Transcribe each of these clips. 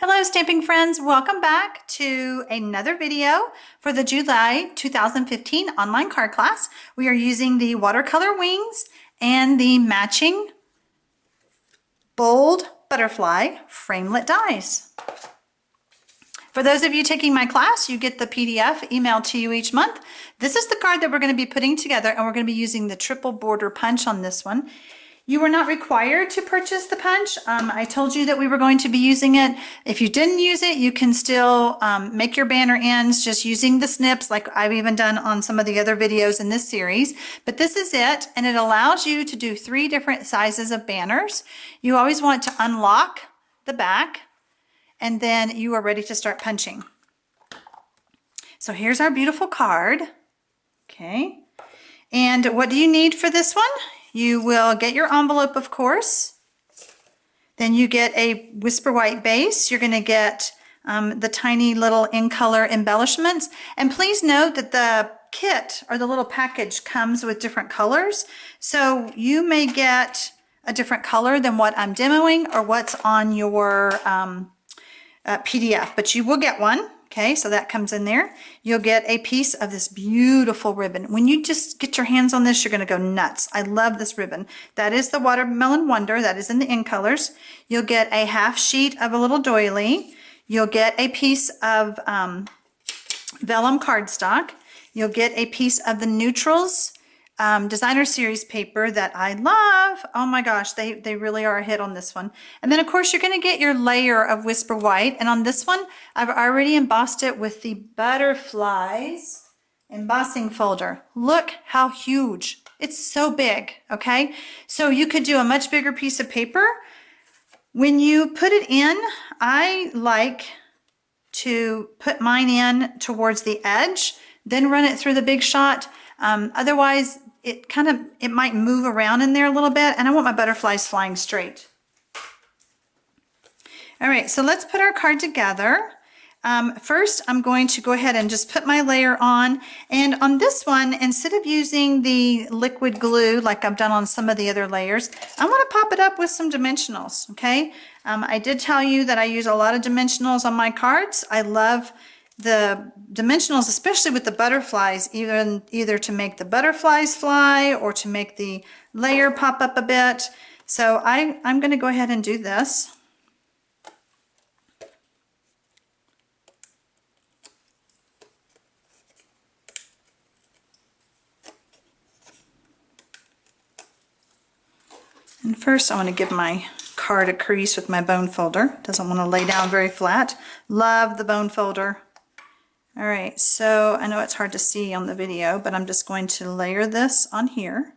Hello stamping friends, welcome back to another video for the July 2015 online card class. We are using the watercolor wings and the matching bold butterfly framelit dies. For those of you taking my class, you get the PDF emailed to you each month. This is the card that we're going to be putting together, and we're going to be using the triple border punch on this one. You were not required to purchase the punch. I told you that we were going to be using it. If you didn't use it, you can still make your banner ends just using the snips like I've even done on some of the other videos in this series. But this is it, and it allows you to do 3 different sizes of banners. You always want to unlock the back, and then you are ready to start punching. So here's our beautiful card. Okay. And what do you need for this one? You will get your envelope, of course. Then you get a Whisper White base. You're going to get the tiny little in color embellishments. And please note that the kit or the little package comes with different colors. So you may get a different color than what I'm demoing or what's on your PDF, but you will get one. Okay, so that comes in there. You'll get a piece of this beautiful ribbon. When you just get your hands on this, you're going to go nuts. I love this ribbon. That is the Watermelon Wonder. That is in the in colors. You'll get a half sheet of a little doily. You'll get a piece of vellum cardstock. You'll get a piece of the Neutrals designer series paper that I love. Oh my gosh, they really are a hit on this one. And then of course you're going to get your layer of Whisper White, and on this one I've already embossed it with the butterflies embossing folder. Look how huge. It's so big, okay? So you could do a much bigger piece of paper. When you put it in, I like to put mine in towards the edge, then run it through the big shot. Otherwise, it might move around in there a little bit, and I want my butterflies flying straight. All right, so let's put our card together. First, I'm going to go ahead and just put my layer on. And on this one, instead of using the liquid glue like I've done on some of the other layers, I want to pop it up with some dimensionals, okay? I did tell you that I use a lot of dimensionals on my cards. I love the dimensionals, especially with the butterflies, either to make the butterflies fly or to make the layer pop up a bit. So I'm going to go ahead and do this. And first I want to give my card a crease with my bone folder. Doesn't want to lay down very flat. Love the bone folder. All right, so I know it's hard to see on the video, but I'm just going to layer this on here.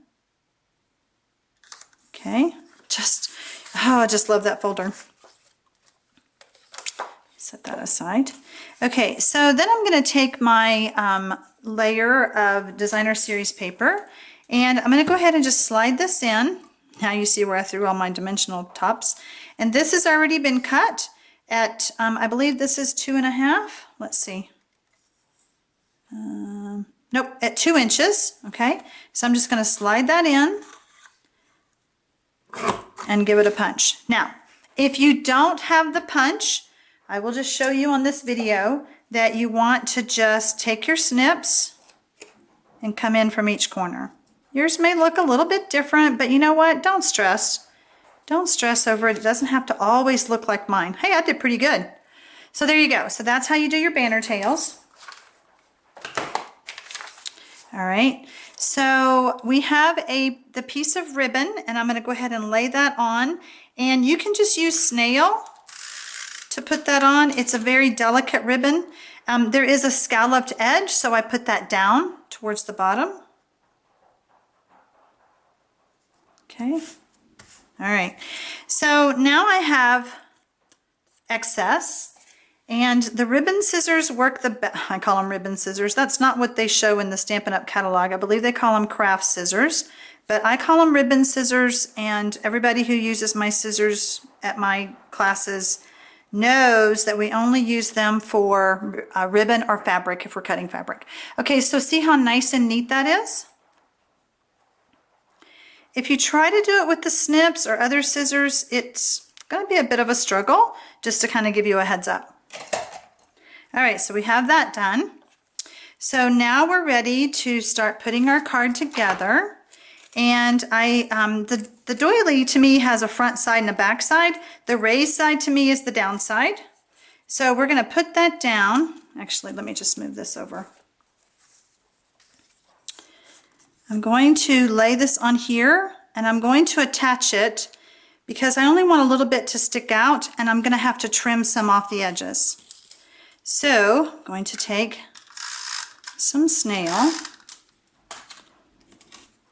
Okay, I just love that folder. Set that aside. Okay, so then I'm going to take my layer of designer series paper, and I'm going to go ahead and just slide this in. Now you see where I threw all my dimensional tops. And this has already been cut at, I believe this is 2.5. Let's see. Nope, at 2 inches. Okay, so I'm just going to slide that in and give it a punch. Now, if you don't have the punch, I will just show you on this video that you want to just take your snips and come in from each corner. Yours may look a little bit different, but you know what? Don't stress. Don't stress over it. It doesn't have to always look like mine. Hey, I did pretty good. So there you go. So that's how you do your banner tails. All right. So we have the piece of ribbon, and I'm going to go ahead and lay that on. And you can just use snail to put that on. It's a very delicate ribbon. There is a scalloped edge, so I put that down towards the bottom. Okay. All right. So now I have excess, and the ribbon scissors work the best. I call them ribbon scissors. That's not what they show in the Stampin' Up! Catalog. I believe they call them craft scissors, but I call them ribbon scissors, and everybody who uses my scissors at my classes knows that we only use them for ribbon or fabric if we're cutting fabric. Okay, so see how nice and neat that is? If you try to do it with the snips or other scissors, going to be a bit of a struggle, just to kind of give you a heads up. All right, so we have that done. So now we're ready to start putting our card together. And the doily to me has a front side and a back side. The raised side to me is the down side. So we're going to put that down. Actually, let me just move this over. I'm going to lay this on here, and I'm going to attach it because I only want a little bit to stick out, and I'm going to have to trim some off the edges. So I'm going to take some snail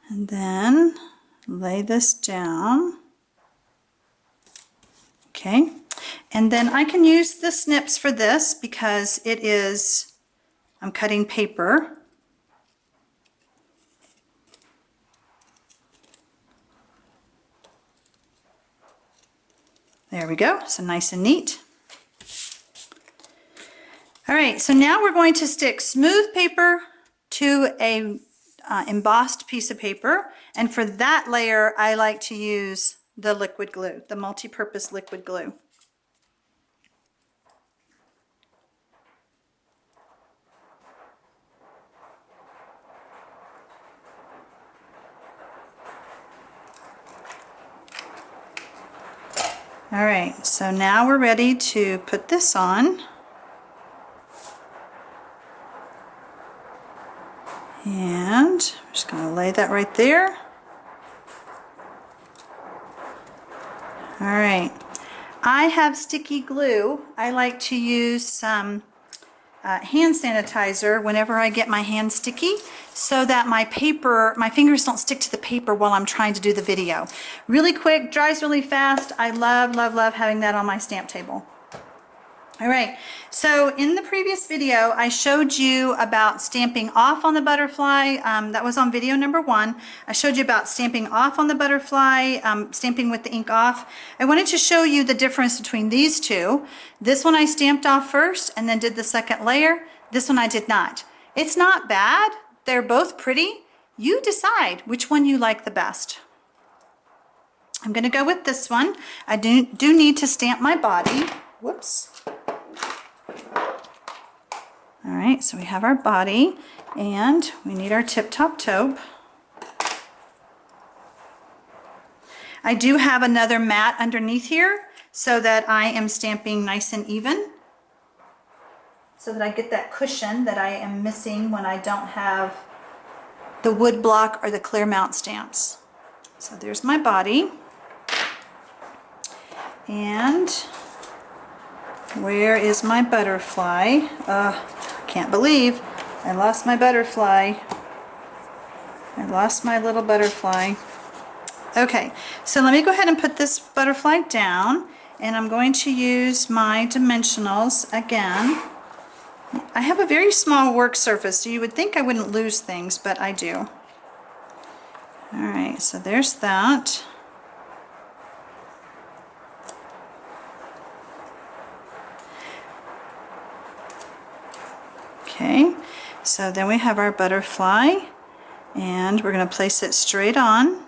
and then lay this down. Okay, and then I can use the snips for this because I'm cutting paper. There we go, so nice and neat. All right, so now we're going to stick smooth paper to a embossed piece of paper, and for that layer I like to use the liquid glue, the multi-purpose liquid glue. All right, so now we're ready to put this on. And I'm just going to lay that right there. All right, I have sticky glue. I like to use some hand sanitizer whenever I get my hands sticky so that my fingers don't stick to the paper while I'm trying to do the video. Really quick, dries really fast. I love, love, love having that on my stamp table. All right, so in the previous video, I showed you about stamping off on the butterfly. That was on video number 1. I showed you about stamping off on the butterfly, stamping with the ink off. I wanted to show you the difference between these two. This one I stamped off first and then did the second layer. This one I did not. It's not bad. They're both pretty. You decide which one you like the best. I'm going to go with this one. I do need to stamp my body. Whoops. All right, so we have our body and we need our tip-top taupe. I do have another mat underneath here so that I am stamping nice and even, so that I get that cushion that I am missing when I don't have the wood block or the clear mount stamps. So there's my body. And where is my butterfly? Can't believe I lost my butterfly. I lost my little butterfly. Okay, so let me go ahead and put this butterfly down, and I'm going to use my dimensionals again. I have a very small work surface, so you would think I wouldn't lose things, but I do. All right, so there's that. Okay, so then we have our butterfly, and we're going to place it straight on.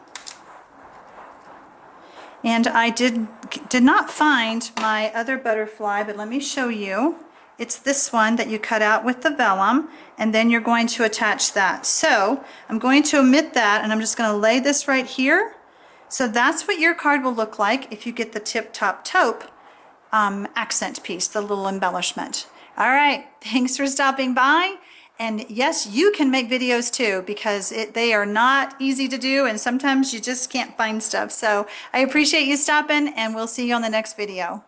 And I did not find my other butterfly, but let me show you. It's this one that you cut out with the vellum, and then you're going to attach that. So I'm going to omit that, and I'm just going to lay this right here. So that's what your card will look like if you get the tip-top taupe accent piece, the little embellishment. All right, thanks for stopping by. And yes, you can make videos too, because they are not easy to do, and sometimes you just can't find stuff. So I appreciate you stopping, and we'll see you on the next video.